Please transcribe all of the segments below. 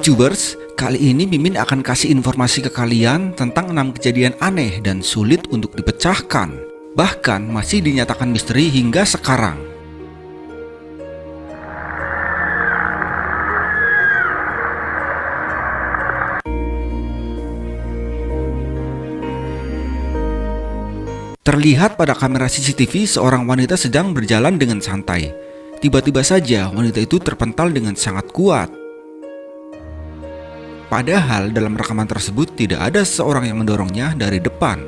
Tubers, kali ini Mimin akan kasih informasi ke kalian tentang 6 kejadian aneh dan sulit untuk dipecahkan. Bahkan masih dinyatakan misteri hingga sekarang. Terlihat pada kamera CCTV seorang wanita sedang berjalan dengan santai. Tiba-tiba saja wanita itu terpental dengan sangat kuat. Padahal dalam rekaman tersebut tidak ada seorang yang mendorongnya dari depan.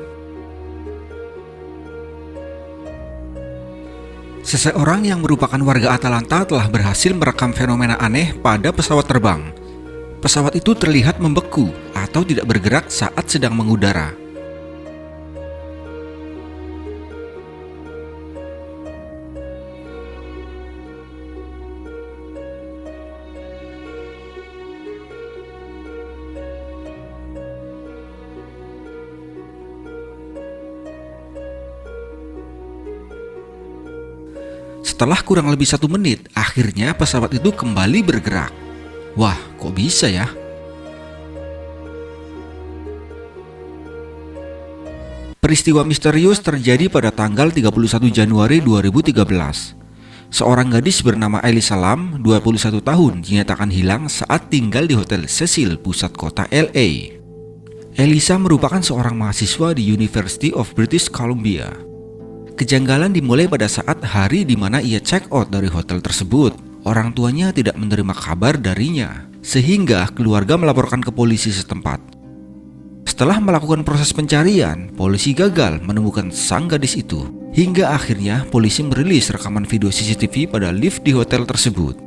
Seseorang yang merupakan warga Atlanta telah berhasil merekam fenomena aneh pada pesawat terbang. Pesawat itu terlihat membeku atau tidak bergerak saat sedang mengudara. Setelah kurang lebih 1 menit, akhirnya pesawat itu kembali bergerak. Wah, kok bisa ya? Peristiwa misterius terjadi pada tanggal 31 Januari 2013. Seorang gadis bernama Elisa Lam, 21 tahun, dinyatakan hilang saat tinggal di Hotel Cecil, pusat kota LA. Elisa merupakan seorang mahasiswa di University of British Columbia. Kejanggalan dimulai pada saat hari di mana ia check out dari hotel tersebut. Orang tuanya tidak menerima kabar darinya, sehingga keluarga melaporkan ke polisi setempat. Setelah melakukan proses pencarian, polisi gagal menemukan sang gadis itu. Hingga akhirnya polisi merilis rekaman video CCTV pada lift di hotel tersebut.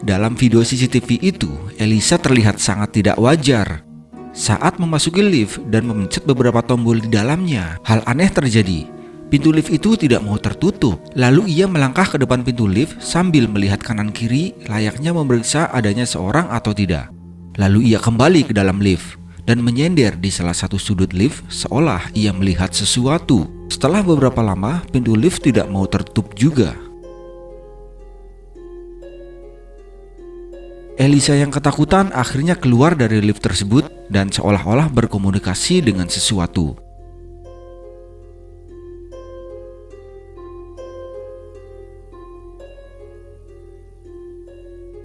Dalam video CCTV itu, Elisa terlihat sangat tidak wajar. Saat memasuki lift dan memencet beberapa tombol di dalamnya, hal aneh terjadi. Pintu lift itu tidak mau tertutup. Lalu ia melangkah ke depan pintu lift sambil melihat kanan kiri layaknya memeriksa adanya seorang atau tidak. Lalu ia kembali ke dalam lift dan menyender di salah satu sudut lift seolah ia melihat sesuatu. Setelah beberapa lama, pintu lift tidak mau tertutup juga. Elisa yang ketakutan akhirnya keluar dari lift tersebut dan seolah-olah berkomunikasi dengan sesuatu.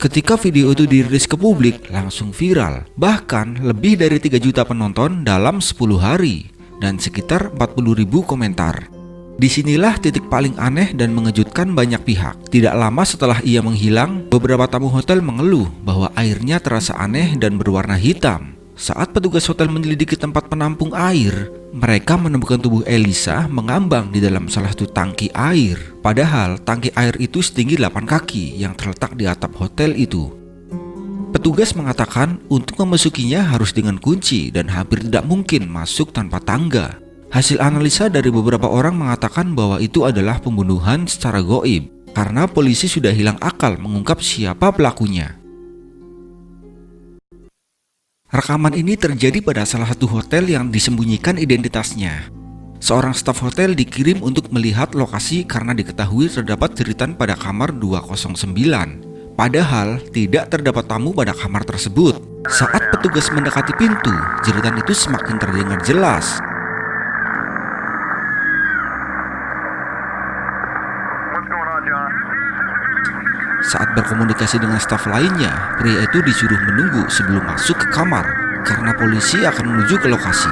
Ketika video itu dirilis ke publik, langsung viral. Bahkan lebih dari 3 juta penonton dalam 10 hari dan sekitar 40.000 komentar. Disinilah titik paling aneh dan mengejutkan banyak pihak. Tidak lama setelah ia menghilang, beberapa tamu hotel mengeluh bahwa airnya terasa aneh dan berwarna hitam. Saat petugas hotel menyelidiki tempat penampung air, mereka menemukan tubuh Elisa mengambang di dalam salah satu tangki air. Padahal tangki air itu setinggi 8 kaki yang terletak di atap hotel itu. Petugas mengatakan untuk memasukinya harus dengan kunci dan hampir tidak mungkin masuk tanpa tangga. Hasil analisa dari beberapa orang mengatakan bahwa itu adalah pembunuhan secara goib karena polisi sudah hilang akal mengungkap siapa pelakunya. Rekaman ini terjadi pada salah satu hotel yang disembunyikan identitasnya. Seorang staf hotel dikirim untuk melihat lokasi karena diketahui terdapat jeritan pada kamar 209. Padahal tidak terdapat tamu pada kamar tersebut. Saat petugas mendekati pintu, jeritan itu semakin terdengar jelas. Saat berkomunikasi dengan staf lainnya, pria itu disuruh menunggu sebelum masuk ke kamar karena polisi akan menuju ke lokasi.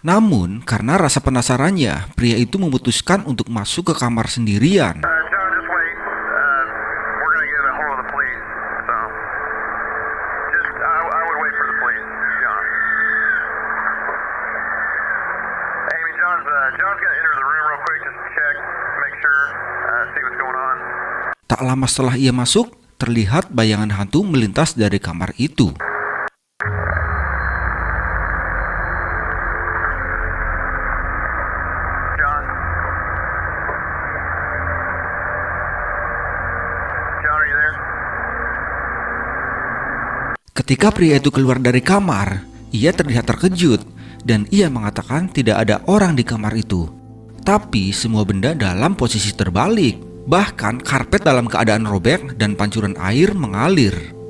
Namun, karena rasa penasarannya, pria itu memutuskan untuk masuk ke kamar sendirian. Tak lama setelah ia masuk, terlihat bayangan hantu melintas dari kamar itu. Ketika pria itu keluar dari kamar, ia terlihat terkejut dan ia mengatakan tidak ada orang di kamar itu. Tapi semua benda dalam posisi terbalik, bahkan karpet dalam keadaan robek dan pancuran air mengalir.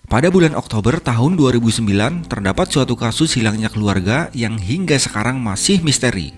Pada bulan Oktober tahun 2009, terdapat suatu kasus hilangnya keluarga yang hingga sekarang masih misteri.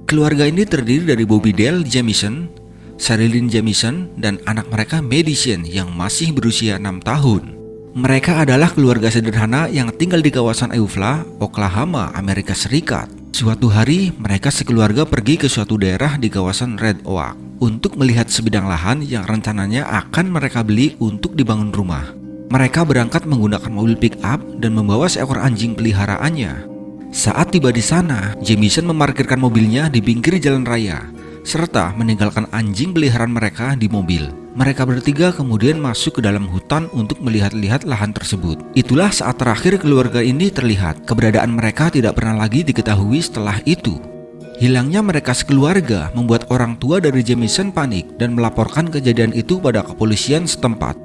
Keluarga ini terdiri dari Bobby Dale Jamison, Sherilyn Jamison, dan anak mereka Madison yang masih berusia 6 tahun. Mereka adalah keluarga sederhana yang tinggal di kawasan Eufaula, Oklahoma, Amerika Serikat. Suatu hari, mereka sekeluarga pergi ke suatu daerah di kawasan Red Oak untuk melihat sebidang lahan yang rencananya akan mereka beli untuk dibangun rumah. Mereka berangkat menggunakan mobil pick-up dan membawa seekor anjing peliharaannya. Saat tiba di sana, Jamison memarkirkan mobilnya di pinggir jalan raya, serta meninggalkan anjing peliharaan mereka di mobil. Mereka bertiga kemudian masuk ke dalam hutan untuk melihat-lihat lahan tersebut. Itulah saat terakhir keluarga ini terlihat. Keberadaan mereka tidak pernah lagi diketahui setelah itu. Hilangnya mereka sekeluarga membuat orang tua dari Jamison panik dan melaporkan kejadian itu pada kepolisian setempat.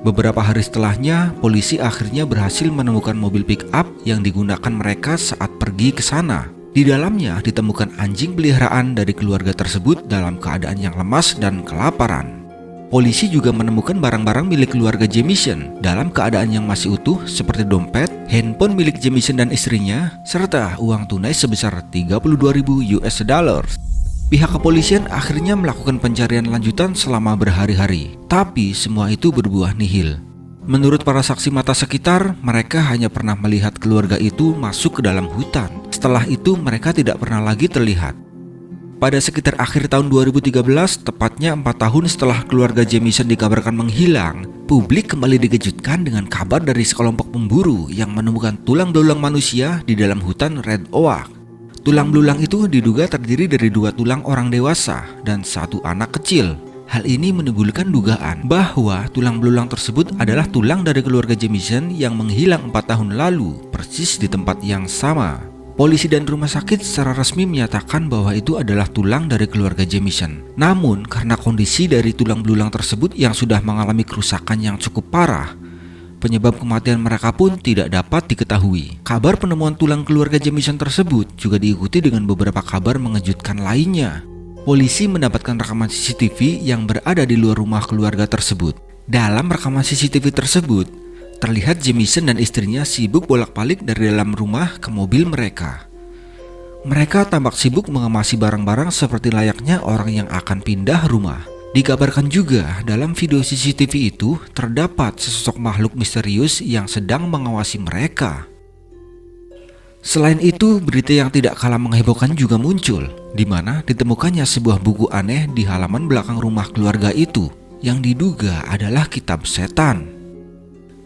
Beberapa hari setelahnya, polisi akhirnya berhasil menemukan mobil pick-up yang digunakan mereka saat pergi ke sana. Di dalamnya ditemukan anjing peliharaan dari keluarga tersebut dalam keadaan yang lemas dan kelaparan. Polisi juga menemukan barang-barang milik keluarga Jamison dalam keadaan yang masih utuh seperti dompet, handphone milik Jamison dan istrinya, serta uang tunai sebesar 32.000 US dollars. Pihak kepolisian akhirnya melakukan pencarian lanjutan selama berhari-hari, tapi semua itu berbuah nihil. Menurut para saksi mata sekitar, mereka hanya pernah melihat keluarga itu masuk ke dalam hutan. Setelah itu, mereka tidak pernah lagi terlihat. Pada sekitar akhir tahun 2013, tepatnya 4 tahun setelah keluarga Jamison dikabarkan menghilang, publik kembali dikejutkan dengan kabar dari sekelompok pemburu yang menemukan tulang belulang manusia di dalam hutan Red Oak. Tulang belulang itu diduga terdiri dari 2 tulang orang dewasa dan 1 anak kecil. Hal ini menimbulkan dugaan bahwa tulang belulang tersebut adalah tulang dari keluarga Jamison yang menghilang 4 tahun lalu, persis di tempat yang sama. Polisi dan rumah sakit secara resmi menyatakan bahwa itu adalah tulang dari keluarga Jamison. Namun, karena kondisi dari tulang belulang tersebut yang sudah mengalami kerusakan yang cukup parah, penyebab kematian mereka pun tidak dapat diketahui. Kabar penemuan tulang keluarga Jamison tersebut juga diikuti dengan beberapa kabar mengejutkan lainnya. Polisi mendapatkan rekaman CCTV yang berada di luar rumah keluarga tersebut. Dalam rekaman CCTV tersebut, terlihat Jamison dan istrinya sibuk bolak-balik dari dalam rumah ke mobil mereka. Mereka tampak sibuk mengemasi barang-barang seperti layaknya orang yang akan pindah rumah. Dikabarkan juga dalam video CCTV itu terdapat sesosok makhluk misterius yang sedang mengawasi mereka. Selain itu, berita yang tidak kalah menghebohkan juga muncul, di mana ditemukannya sebuah buku aneh di halaman belakang rumah keluarga itu yang diduga adalah kitab setan.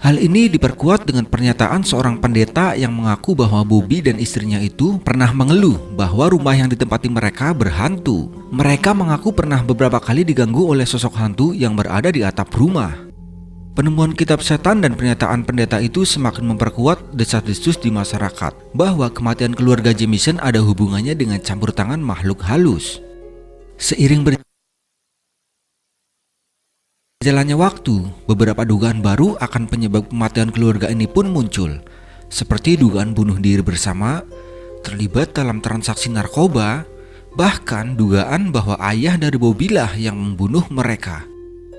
Hal ini diperkuat dengan pernyataan seorang pendeta yang mengaku bahwa Bobby dan istrinya itu pernah mengeluh bahwa rumah yang ditempati mereka berhantu. Mereka mengaku pernah beberapa kali diganggu oleh sosok hantu yang berada di atap rumah. Penemuan kitab setan dan pernyataan pendeta itu semakin memperkuat desas-desus di masyarakat bahwa kematian keluarga Jamison ada hubungannya dengan campur tangan makhluk halus. Seiring berjalannya waktu, beberapa dugaan baru akan penyebab kematian keluarga ini pun muncul, seperti dugaan bunuh diri bersama, terlibat dalam transaksi narkoba, bahkan dugaan bahwa ayah dari Bobby lah yang membunuh mereka.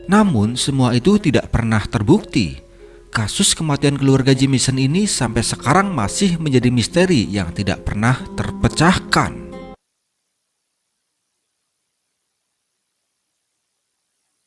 Namun semua itu tidak pernah terbukti. Kasus kematian keluarga Jamison ini sampai sekarang masih menjadi misteri yang tidak pernah terpecahkan.